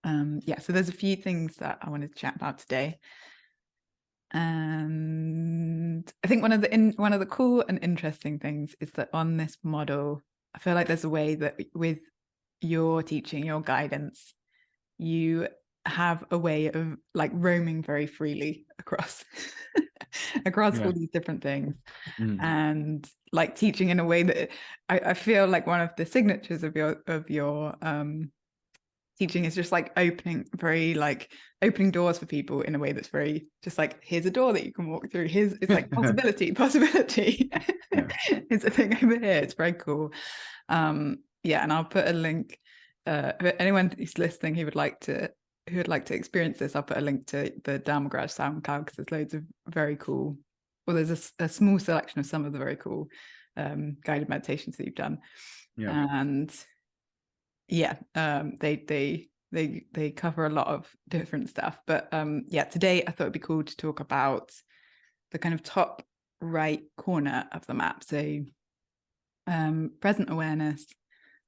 So there's a few things that I wanted to chat about today. And I think one of the cool and interesting things is that on this model, I feel like there's a way that with your teaching, your guidance, you have a way of like roaming very freely across all these different things. And like teaching in a way that I feel like one of the signatures of your teaching is just like opening doors for people in a way that's very just like, here's a door that you can walk through, it's like possibility Yeah. It's a thing over here. It's very cool. And I'll put a link for anyone who's listening who would like to experience this. I'll put a link to the Dharma Garage SoundCloud, because there's loads of very cool, well, there's a small selection of some of the very cool guided meditations that you've done. And they cover a lot of different stuff. But today I thought it'd be cool to talk about the kind of top right corner of the map. So present awareness,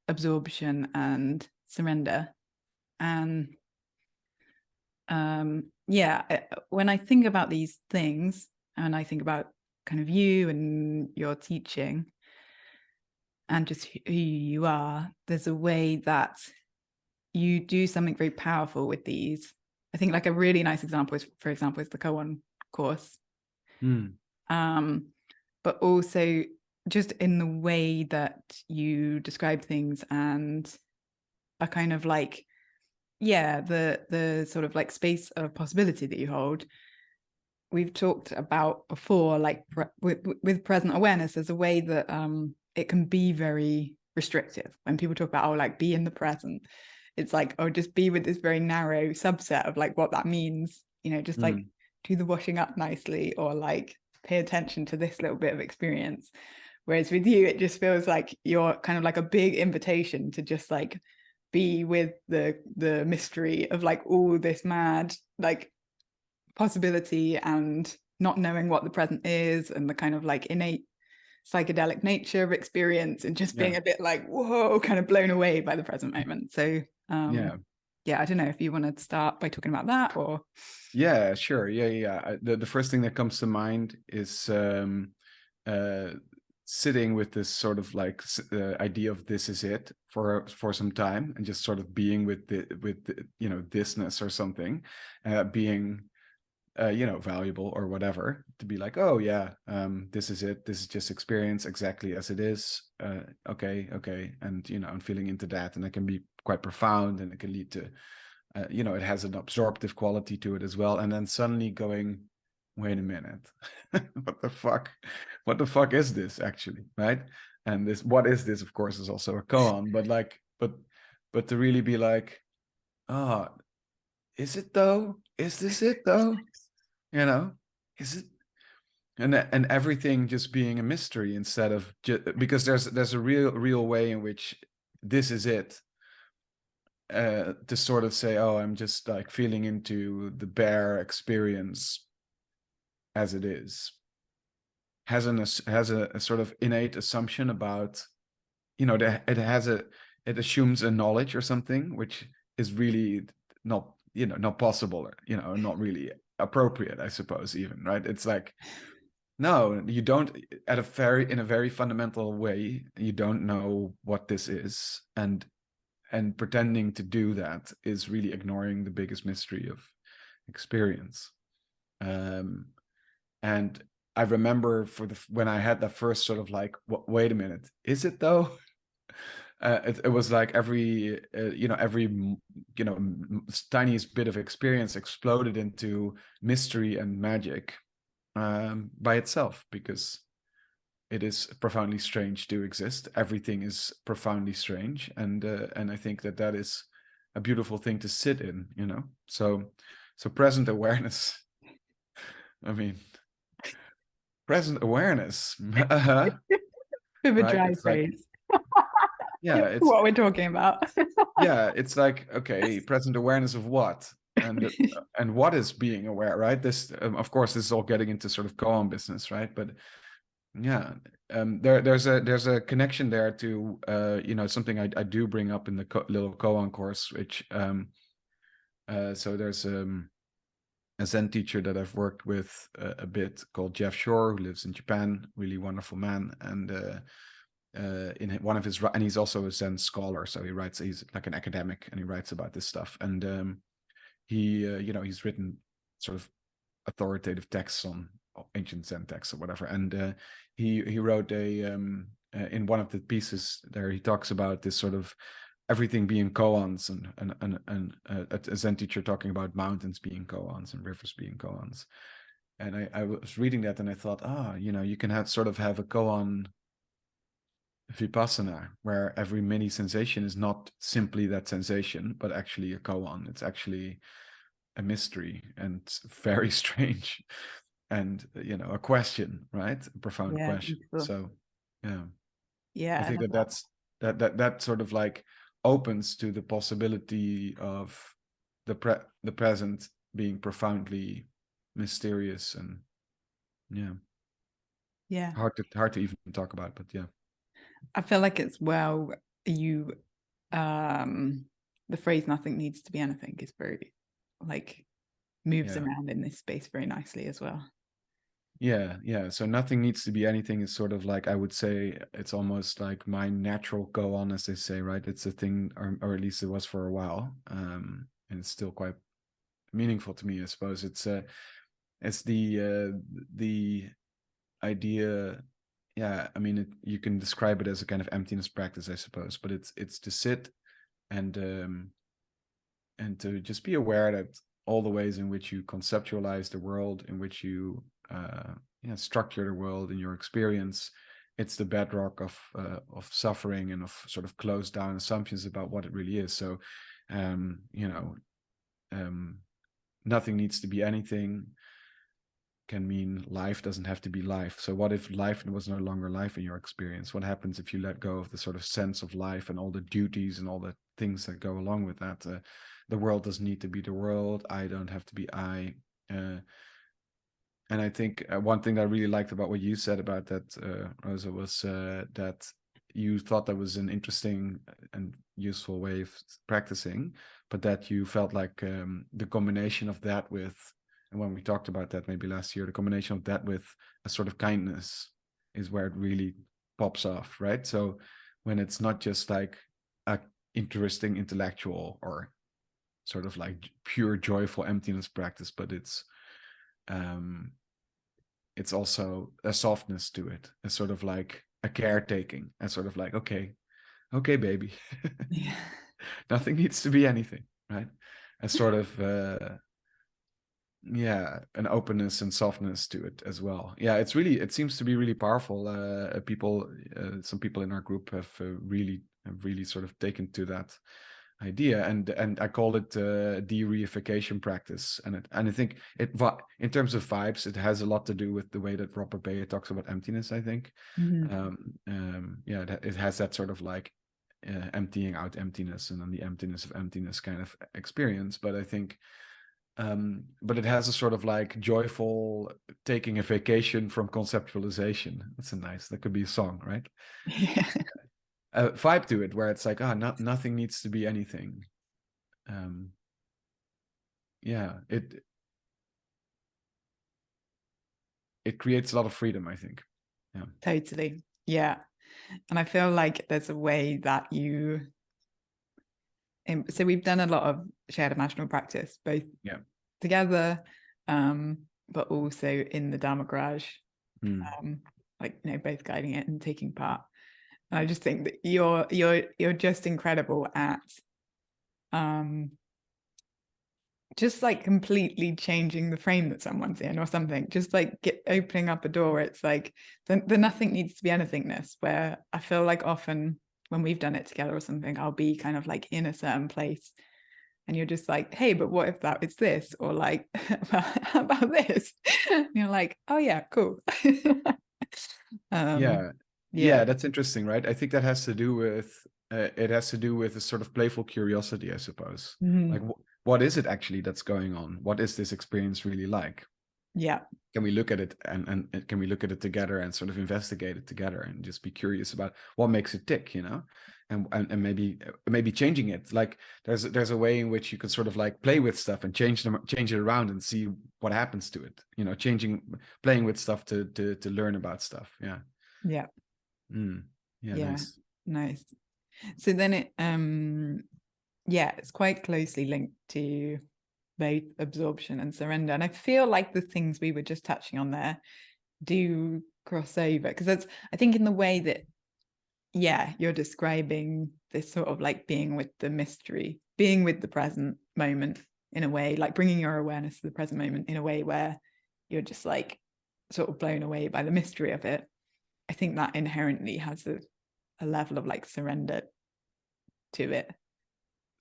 absorption, and surrender. And when I think about these things, and I think about kind of you and your teaching and just who you are, there's a way that you do something very powerful with these. I think like a really nice example is the Koan course. But also just in the way that you describe things and a kind of like, the sort of like space of possibility that you hold. We've talked about before, like with present awareness, there's a way that it can be very restrictive. When people talk about, like, be in the present, it's like, just be with this very narrow subset of like what that means, just like do the washing up nicely, or like pay attention to this little bit of experience. Whereas with you, it just feels like you're kind of like a big invitation to just like be with the mystery of like all this mad like possibility and not knowing what the present is, and the kind of like innate psychedelic nature of experience, and just being a bit like, whoa, kind of blown away by the present moment. So I don't know if you want to start by talking about that, or Sure. The first thing that comes to mind is sitting with this sort of like idea of this is it for some time, and just sort of being with the thisness or something, being valuable or whatever, to be like, oh yeah, this is it, this is just experience exactly as it is, okay, and I'm feeling into that, and it can be quite profound, and it can lead to it has an absorptive quality to it as well, and then suddenly going, wait a minute, what the fuck is this actually, right? And this, what is this, of course, is also a koan, but like, but to really be like, oh, is it though? Is this it though? Is it? And everything just being a mystery, instead of because there's a real way in which this is it, to sort of say, oh, I'm just like feeling into the bare experience as it is, has a sort of innate assumption about, it assumes a knowledge or something, which is really not possible, or not really appropriate, I suppose, even, right? It's like, no, you don't, in a very fundamental way, you don't know what this is, and pretending to do that is really ignoring the biggest mystery of experience. And I remember when I had that first sort of like, wait a minute, is it though? It was like every tiniest bit of experience exploded into mystery and magic, by itself, because it is profoundly strange to exist. Everything is profoundly strange, and I think that is a beautiful thing to sit in, So present awareness. I mean, present awareness. with a dry phrase. It's what we're talking about. It's like, okay, present awareness of what, and what is being aware, right? This, of course, this is all getting into sort of koan business, right? But there's a connection there to something I do bring up in the little koan course, which So there's a Zen teacher that I've worked with a bit called Jeff Shore, who lives in Japan, really wonderful man. And in one of his, and he's also a Zen scholar, so he's like an academic, and he writes about this stuff. And he, he's written sort of authoritative texts on ancient Zen texts or whatever. And he wrote in one of the pieces there, he talks about this sort of everything being koans, and a Zen teacher talking about mountains being koans and rivers being koans. And I was reading that and I thought, you can have a koan vipassana where every mini sensation is not simply that sensation, but actually a koan. It's actually a mystery and very strange, and a question, right? A profound Yeah, question. beautiful. So yeah, Yeah, I think that sort of like opens to the possibility of the present being profoundly mysterious, and yeah. hard to even talk about, but yeah. I feel like it's you the phrase "nothing needs to be anything" is very like moves around in this space very nicely as well. Yeah. So nothing needs to be anything is sort of like, I would say it's almost like my natural go on, as they say, right? It's a thing, or at least it was for a while. And it's still quite meaningful to me, I suppose. It's the idea. Yeah, I mean, you can describe it as a kind of emptiness practice, I suppose, but it's to sit and to just be aware that all the ways in which you conceptualize the world, in which you structure the world in your experience, it's the bedrock of suffering and of sort of closed down assumptions about what it really is. So, nothing needs to be anything can mean life doesn't have to be life. So what if life was no longer life in your experience? What happens if you let go of the sort of sense of life and all the duties and all the things that go along with that? The world doesn't need to be the world. I don't have to be I. And I think one thing that I really liked about what you said about that, Rosa, was that you thought that was an interesting and useful way of practicing, but that you felt like the combination of that with, and when we talked about that maybe last year, the combination of that with a sort of kindness is where it really pops off, right? So when it's not just like a interesting intellectual or sort of like pure joyful emptiness practice, but it's also a softness to it, a sort of like a caretaking, a sort of like, okay, baby, Yeah. nothing needs to be anything, right? A sort of an openness and softness to it as well. Yeah, it seems to be really powerful. Some people in our group have really sort of taken to that idea, and I call it de-reification practice. And I think in terms of vibes, it has a lot to do with the way that Robert Bayer talks about emptiness, I think. It has that sort of like emptying out emptiness, and then the emptiness of emptiness kind of experience. But I think but it has a sort of like joyful taking a vacation from conceptualization. That could be a song, right? Yeah. Vibe to it, where it's like, nothing needs to be anything. It creates a lot of freedom, I think. Yeah, Totally. Yeah. And I feel like there's a way that so we've done a lot of shared imaginal practice, both together, but also in the Dharma Garage, both guiding it and taking part. And I just think that you're just incredible at just like completely changing the frame that someone's in or something, just like opening up a door. It's like the nothing needs to be anythingness, where I feel like often when we've done it together or something, I'll be kind of like in a certain place and you're just like, hey, but what if that is this? Or like, how about this? And you're like, oh yeah, cool. That's interesting, right? I think that has to do with a sort of playful curiosity, I suppose. Like, what is it actually that's going on? What is this experience really like? Yeah. Can we look at it and can we look at it together and sort of investigate it together and just be curious about what makes it tick, you know, and maybe changing it. Like there's a way in which you can sort of like play with stuff and change it around and see what happens to it, you know, playing with stuff to learn about stuff. Yeah. Yeah. Yeah, Yeah. nice. Nice. So then it's quite closely linked to both absorption and surrender. And I feel like the things we were just touching on there do cross over, because that's, I think, in the way that, you're describing this sort of like being with the mystery, being with the present moment in a way, like bringing your awareness to the present moment in a way where you're just like sort of blown away by the mystery of it. I think that inherently has a level of like surrender to it.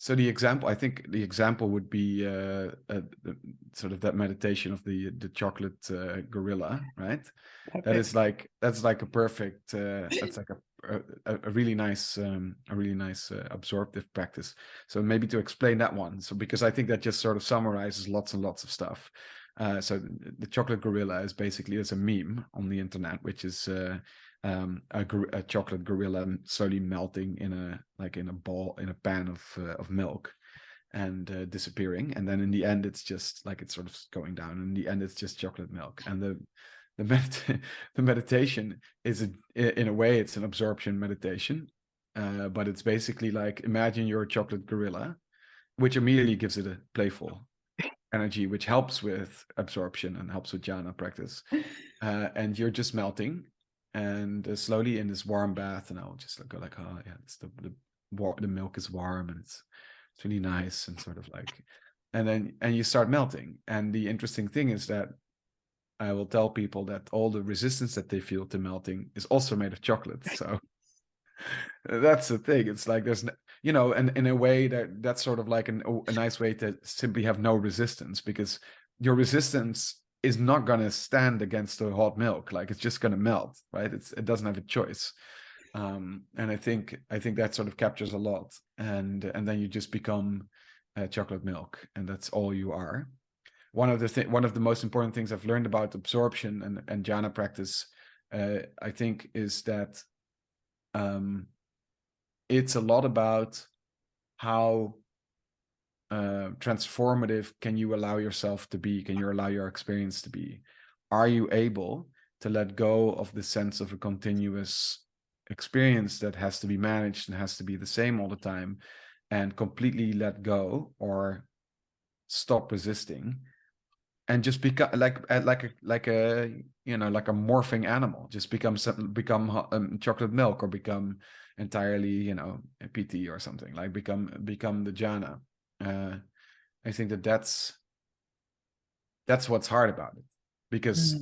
So I think the example would be sort of that meditation of the chocolate gorilla, right? Perfect. That's like a perfect that's like a really nice absorptive practice. So maybe to explain that one, so because I think that just sort of summarizes lots and lots of stuff. So the chocolate gorilla is basically, it's a meme on the internet, which is a chocolate gorilla slowly melting in a pan of milk and disappearing, and then in the end it's just like it's sort of going down, and in the end it's just chocolate milk. And the meditation is in a way it's an absorption meditation, but it's basically like, imagine you're a chocolate gorilla, which immediately gives it a playful energy, which helps with absorption and helps with jhana practice. And you're just melting and slowly in this warm bath, and I'll just go like, oh yeah, it's the milk is warm and it's really nice, and sort of like, and you start melting. And the interesting thing is that I will tell people that all the resistance that they feel to melting is also made of chocolate. So that's the thing. It's like there's, you know, and in a way that's sort of like a nice way to simply have no resistance, because your resistance is not going to stand against the hot milk. Like it's just going to melt, right? It doesn't have a choice. And I think that sort of captures a lot. And then you just become chocolate milk, and that's all you are. One of the most important things I've learned about absorption and jhana practice, I think, is that it's a lot about how transformative can you allow yourself to be? Can you allow your experience to be? Are you able to let go of the sense of a continuous experience that has to be managed and has to be the same all the time, and completely let go or stop resisting, and just become like a you know, like a morphing animal, just become chocolate milk, or become entirely, you know, a PT or something, like become the jhana. I think that's what's hard about it, because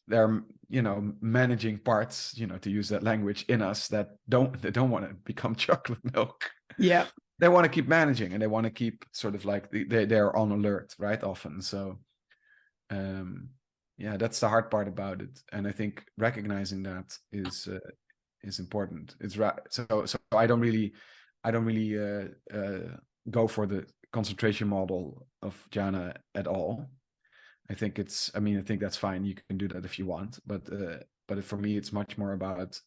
they're, you know, managing parts, you know, to use that language, in us that don't want to become chocolate milk. Yeah. They want to keep managing, and they want to keep sort of like they're on alert, right? Often. So yeah, that's the hard part about it. And I think recognizing that is important. It's right. So I don't really go for the concentration model of jhana at all. I think that's fine. You can do that if you want, but for me, it's much more about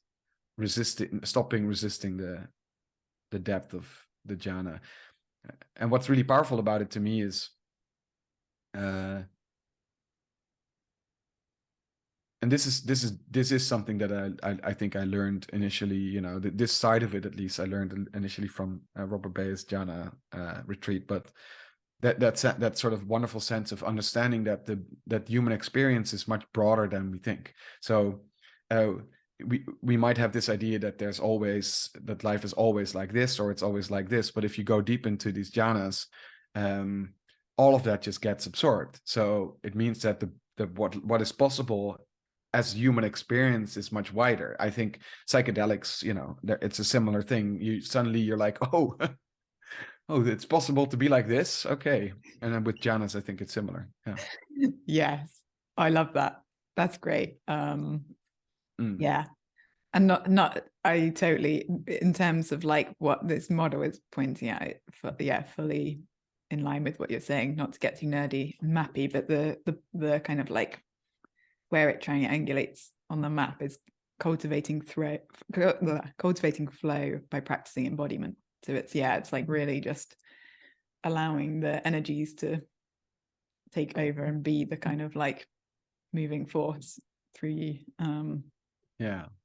stopping resisting the depth of the jhana. And what's really powerful about it to me is, and this is something that I think I learned initially, you know, this side of it, at least, I learned initially from Robert Bay's jhana retreat, but that sort of wonderful sense of understanding that human experience is much broader than we think. So we might have this idea that life is always like this, or it's always like this, but if you go deep into these jhanas, all of that just gets absorbed. So it means that what is possible as human experience is much wider. I think psychedelics, you know, it's a similar thing. You're like, oh, it's possible to be like this. Okay. And then with jhanas, I think it's similar. Yeah. Yes. I love that. That's great. Yeah. And I totally, in terms of like what this model is pointing out, fully in line with what you're saying, not to get too nerdy and mappy, but the kind of like where it triangulates on the map is cultivating flow by practicing embodiment. So it's like really just allowing the energies to take over and be the kind of like moving force through you,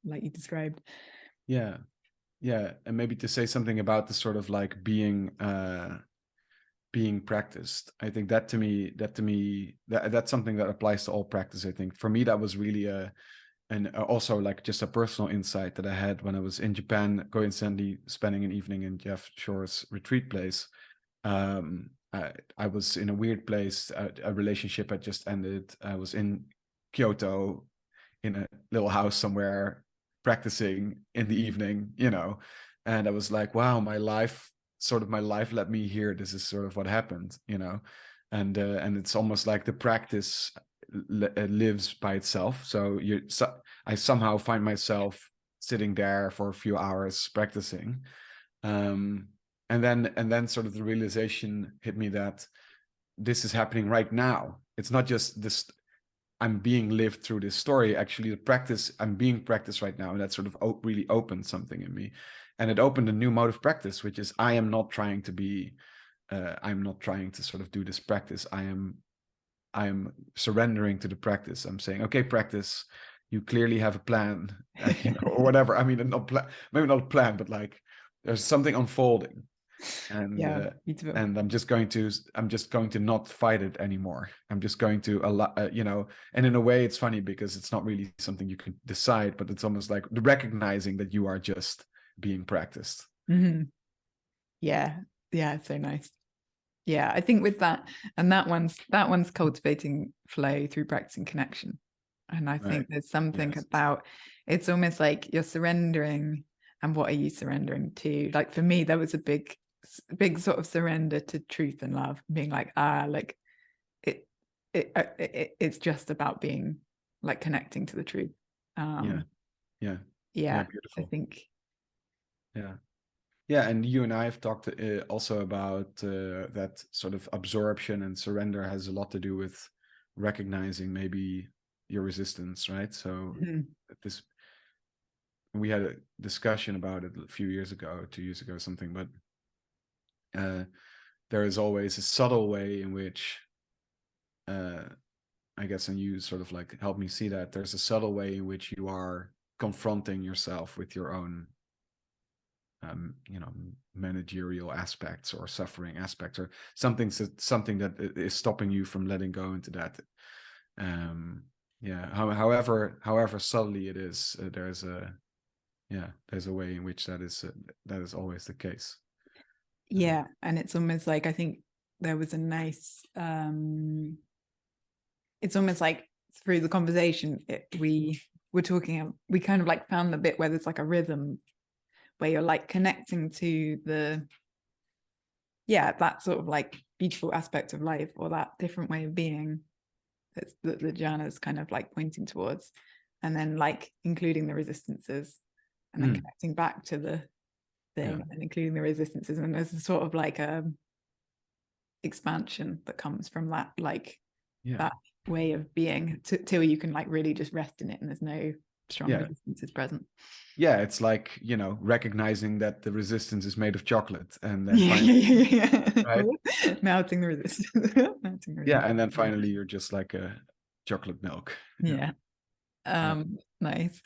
like you described. And maybe to say something about the sort of like being practiced. I think that's something that applies to all practice. I think for me that was really also like just a personal insight that I had when I was in Japan, coincidentally spending an evening in Jeff Shore's retreat place. I was in a weird place. A relationship had just ended. I was in Kyoto in a little house somewhere practicing in the evening, and I was like, wow, my life led me here. This is sort of what happened, and it's almost like the practice lives by itself. So I somehow find myself sitting there for a few hours practicing, and then sort of the realization hit me that this is happening right now. It's not just this I'm being lived through this story. Actually, the practice, I'm being practiced right now, and that sort of really opened something in me, and it opened a new mode of practice, which is I'm not trying to sort of do this practice. I am surrendering to the practice. I'm saying, okay, practice, you clearly have a plan, or whatever. I mean, maybe not a plan, but like there's something unfolding, and and I'm just going to not fight it anymore. I'm just going to allow, and in a way it's funny because it's not really something you can decide, but it's almost like the recognizing that you are just being practiced. Mm-hmm. It's so nice. I think with that, and that one's cultivating flow through practicing connection. And I think there's something about, it's almost like you're surrendering, and what are you surrendering to? Like for me, there was a big sort of surrender to truth and love, being like, like it's just about being like connecting to the truth. Beautiful. I think. And you and I have talked also about that sort of absorption and surrender has a lot to do with recognizing maybe your resistance, right? So we had a discussion about it a few years ago, 2 years ago, something, but there is always a subtle way in which I guess, and you sort of like help me see that there's a subtle way in which you are confronting yourself with your own managerial aspects or suffering aspects, or something that is stopping you from letting go into that. However subtly it is, there's a way in which that is always the case. And it's almost like, I think there was a nice it's almost like through the conversation we were talking, we kind of like found the bit where there's like a rhythm where you're like connecting to that sort of like beautiful aspect of life, or that different way of being that the jhana's kind of like pointing towards, and then like including the resistances, and then connecting back to the thing and including the resistances, and there's a sort of like a expansion that comes from that, like that way of being, till you can like really just rest in it and there's no strong resistances present. It's like, recognizing that the resistance is made of chocolate, and then finally right? melting the resistance. And then finally you're just like a chocolate milk. Nice.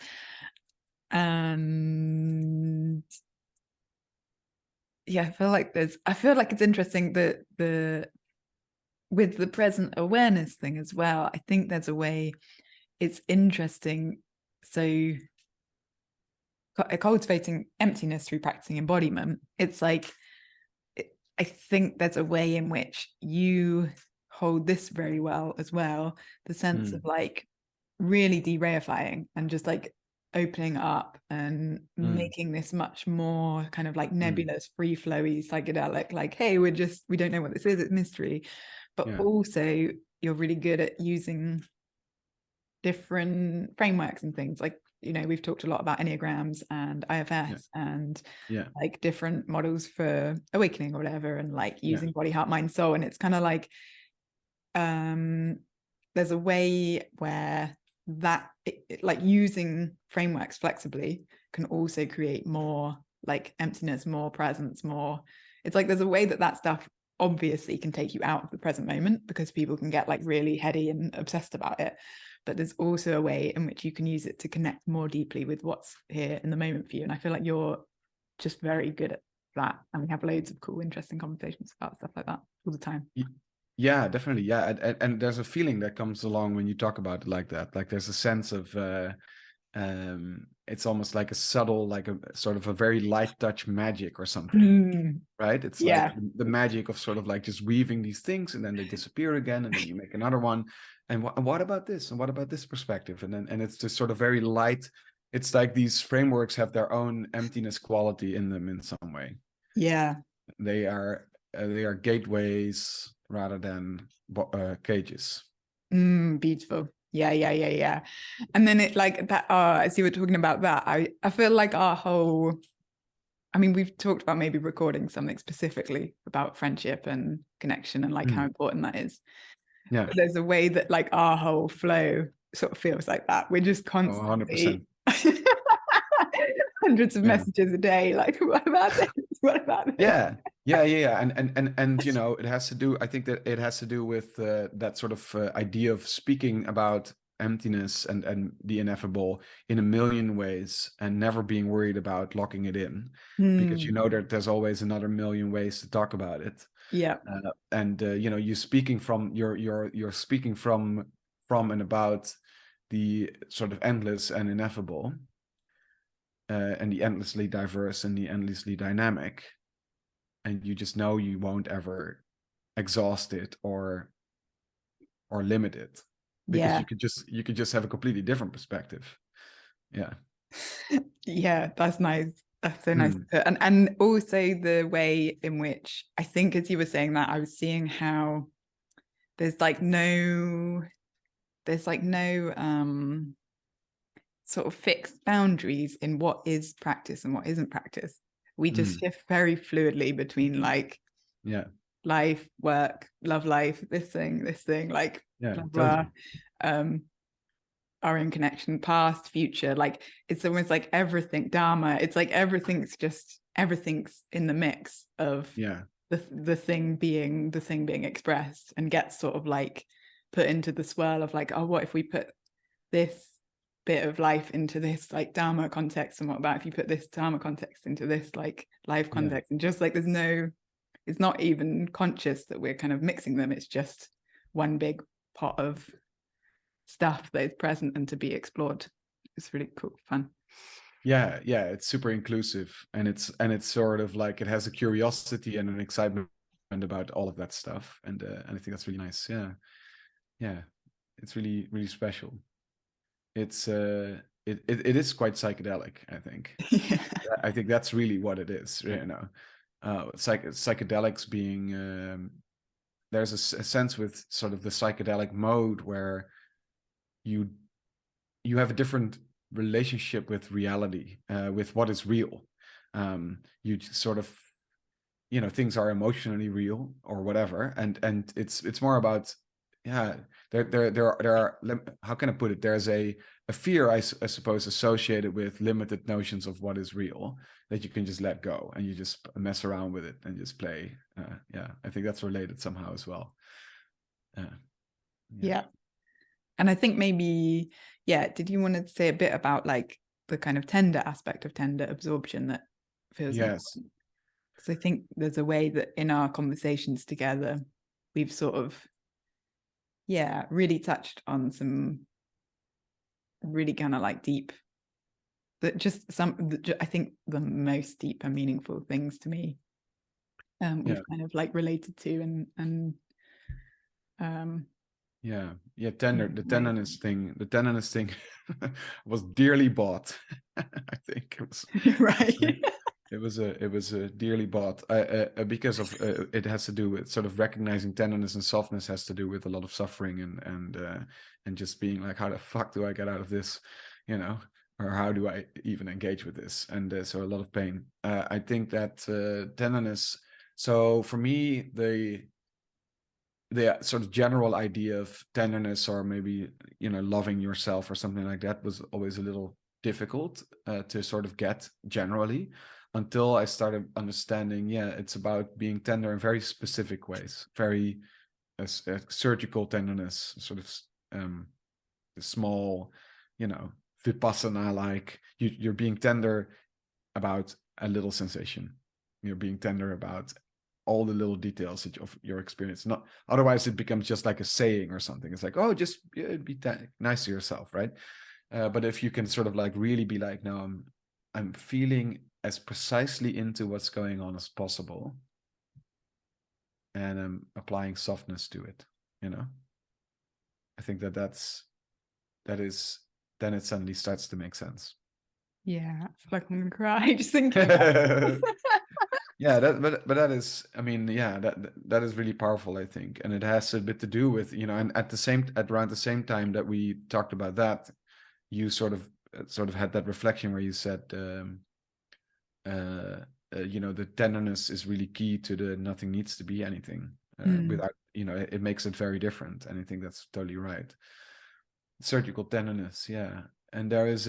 And I feel like it's interesting that with the present awareness thing as well, I think there's a way it's interesting. So cultivating emptiness through practicing embodiment, it's like, I think there's a way in which you hold this very well as well, the sense of like really de-reifying and just like opening up and making this much more kind of like nebulous, free flowy, psychedelic, like, hey, we don't know what this is, it's mystery. But also you're really good at using different frameworks and things, like we've talked a lot about Enneagrams and IFS and like different models for awakening or whatever, and like using body, heart, mind, soul. And it's kind of like there's a way where that like using frameworks flexibly can also create more like emptiness, more presence, more, it's like there's a way that that stuff obviously can take you out of the present moment, because people can get like really heady and obsessed about it, but there's also a way in which you can use it to connect more deeply with what's here in the moment for you. And I feel like you're just very good at that, and we have loads of cool, interesting conversations about stuff like that all the time. Yeah, definitely. Yeah, and there's a feeling that comes along when you talk about it like that. Like there's a sense of it's almost like a subtle, like a sort of a very light touch magic or something, right? It's like the magic of sort of like just weaving these things, and then they disappear again, and then you make another one. And what about this? And what about this perspective? And it's just sort of very light. It's like these frameworks have their own emptiness quality in them in some way. Yeah, they are gateways rather than cages. Beautiful. Yeah. And then it like that, as you were talking about that, I feel like our whole, I mean, we've talked about maybe recording something specifically about friendship and connection and like how important that is. Yeah. But there's a way that like our whole flow sort of feels like that. We're just constantly 100%. hundreds of messages a day. Like, what about this? What about this? Yeah. And it has to do, I think that it has to do with that sort of idea of speaking about emptiness and the ineffable in a million ways, and never being worried about locking it in, because that there's always another million ways to talk about it. You're speaking from you're speaking from and about the sort of endless and ineffable, and the endlessly diverse and the endlessly dynamic, and you just know you won't ever exhaust it or limit it, because you could just have a completely different perspective. Yeah, that's nice. That's so nice. And also the way in which, I think as you were saying that, I was seeing how there's no sort of fixed boundaries in what is practice and what isn't practice. We just shift very fluidly between like life, work, love life, this thing, like blah, blah. Our own connection, past, future, like it's almost like everything, Dharma, it's like everything's in the mix of the thing being expressed, and gets sort of like put into the swirl of like, oh, what if we put this bit of life into this like Dharma context, and what about if you put this Dharma context into this like life context, and just like it's not even conscious that we're kind of mixing them, it's just one big pot of stuff that is present and to be explored. It's really cool, fun. Yeah, it's super inclusive, and it's sort of like it has a curiosity and an excitement about all of that stuff, and I think that's really nice. Yeah, it's really, really special. It's it is quite psychedelic, I think. I think that's really what it is, psychedelics being there's a sense with sort of the psychedelic mode where you have a different relationship with reality, with what is real. You sort of, things are emotionally real or whatever, and it's more about, there are, how can I put it? There's a fear, I suppose, associated with limited notions of what is real, that you can just let go and you just mess around with it and just play. I think that's related somehow as well. And I think maybe, did you want to say a bit about like the kind of tender aspect of tender absorption that feels important? Because I think there's a way that in our conversations together, we've sort of, really touched on some really kind of like deep, that just I think the most deep and meaningful things to me we've kind of like related to and the tenderness thing was dearly bought. I think it was right. It was a dearly bought, because of it has to do with sort of recognizing tenderness, and softness has to do with a lot of suffering and just being like, how the fuck do I get out of this, or how do I even engage with this? And so a lot of pain. I think that tenderness. So for me, the sort of general idea of tenderness, or maybe loving yourself or something like that, was always a little difficult to sort of get generally, until I started understanding, it's about being tender in very specific ways, very surgical tenderness, sort of small, vipassana, like you're being tender about a little sensation. You're being tender about all the little details of your experience. Not otherwise, it becomes just like a saying or something. It's like, oh, just be nice to yourself, right? But if you can sort of like really be like, no, I'm feeling as precisely into what's going on as possible, and I'm applying softness to it. I think that is then it suddenly starts to make sense. Yeah, I feel like I'm gonna cry just thinking about it. Yeah, but that is, I mean, yeah, that is really powerful, I think, and it has a bit to do with, and at around the same time that we talked about that, you sort of had that reflection where you said, the tenderness is really key to the nothing needs to be anything, without, it makes it very different, and I think that's totally right. Surgical tenderness, yeah. And there is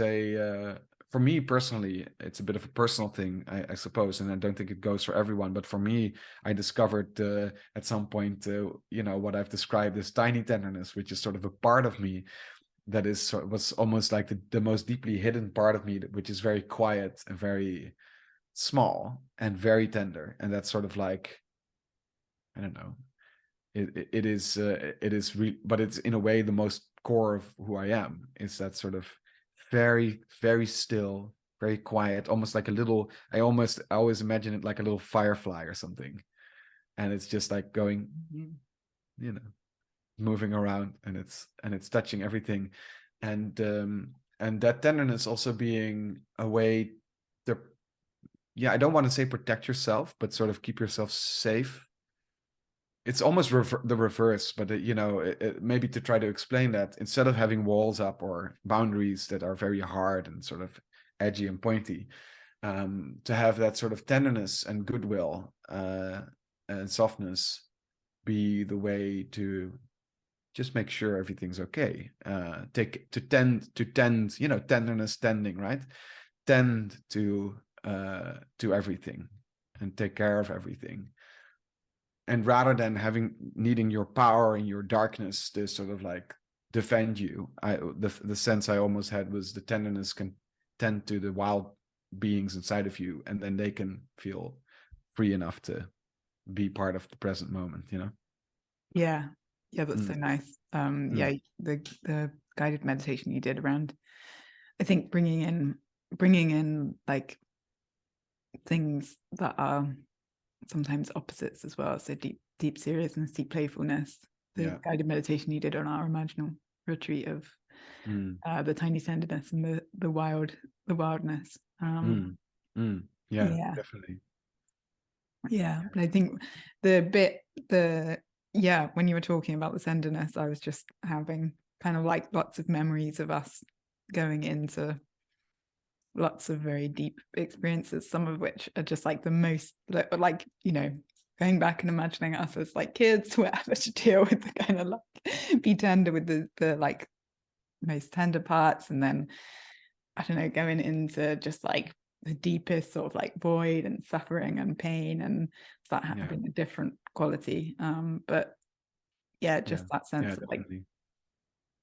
for me personally, it's a bit of a personal thing, I suppose, and I don't think it goes for everyone. But for me, I discovered at some point, what I've described as tiny tenderness, which is sort of a part of me that was almost like the most deeply hidden part of me, which is very quiet and very small and very tender. And that's sort of like, I don't know, it is but it's in a way the most core of who I am, is that sort of very, very still, very quiet, almost like a little, I always imagine it like a little firefly or something, and it's just like going, moving around, and it's touching everything, and that tenderness also being a way to, I don't want to say protect yourself, but sort of keep yourself safe. It's almost the reverse, but maybe to try to explain that, instead of having walls up or boundaries that are very hard and sort of edgy and pointy, to have that sort of tenderness and goodwill and softness be the way to just make sure everything's okay. Tenderness, tending, right? Tend to everything and take care of everything. And rather than needing your power and your darkness to sort of like defend you, the sense I almost had was the tenderness can tend to the wild beings inside of you, and then they can feel free enough to be part of the present moment. Yeah, that's so nice. Yeah, the guided meditation you did around, I think, bringing in like things that are sometimes opposites as well. So deep seriousness, deep playfulness. The guided meditation you did on our imaginal retreat of the tiny tenderness and the wildness. Yeah, definitely. Yeah, but I think when you were talking about the tenderness, I was just having kind of like lots of memories of us going into lots of very deep experiences, some of which are just like the most like, going back and imagining us as like kids, whatever, to deal with the kind of like be tender with the like most tender parts, and then I don't know, going into just like the deepest sort of like void and suffering and pain, and that having a different quality. But just that sense of like,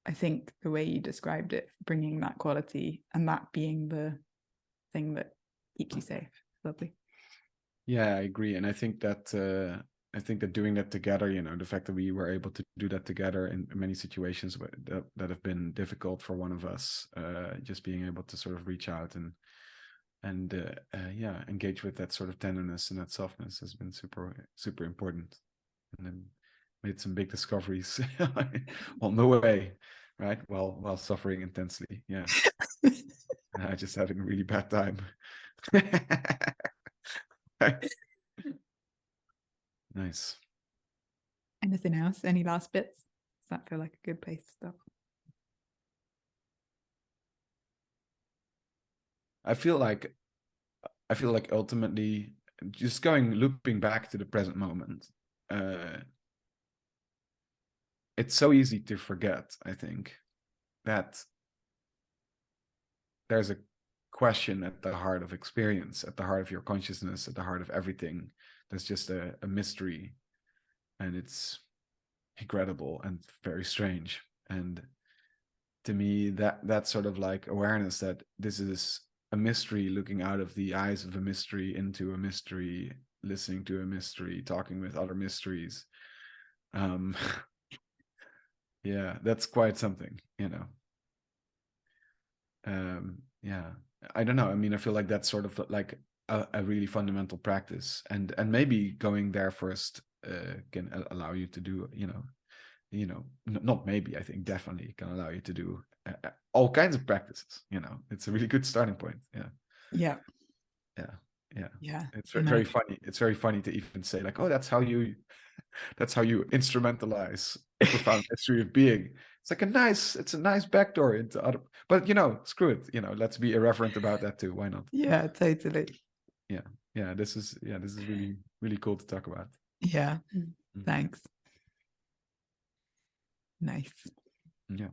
I think the way you described it, bringing that quality and that being the thing that keeps you safe. Lovely. Yeah, I agree. And I think that doing that together, the fact that we were able to do that together in many situations that have been difficult for one of us, just being able to sort of reach out and engage with that sort of tenderness and that softness has been super, super important. And then made some big discoveries on the way, right? While suffering intensely. Yeah. Just having a really bad time. Nice. Anything else? Any last bits? Does that feel like a good place to stop? I feel like ultimately, just looping back to the present moment, it's so easy to forget, I think, that there's a question at the heart of experience, at the heart of your consciousness, at the heart of everything. There's just a mystery, and it's incredible and very strange. And to me, that sort of like awareness that this is a mystery, looking out of the eyes of a mystery into a mystery, listening to a mystery, talking with other mysteries. Yeah, that's quite something, yeah, I don't know. I mean, I feel like that's sort of like a really fundamental practice, and maybe going there first can allow you to do, not maybe, I think definitely can allow you to do all kinds of practices. It's a really good starting point. Yeah. Yeah. Yeah. Yeah. Yeah. It's very Nice. funny. It's very funny to even say like, oh, that's how you instrumentalize the profound mystery of being. It's like it's a nice backdoor into other, but screw it. Let's be irreverent about that too. Why not? Yeah, totally. Yeah. Yeah. This is really, really cool to talk about. Yeah. Mhm. Thanks. Nice. Yeah.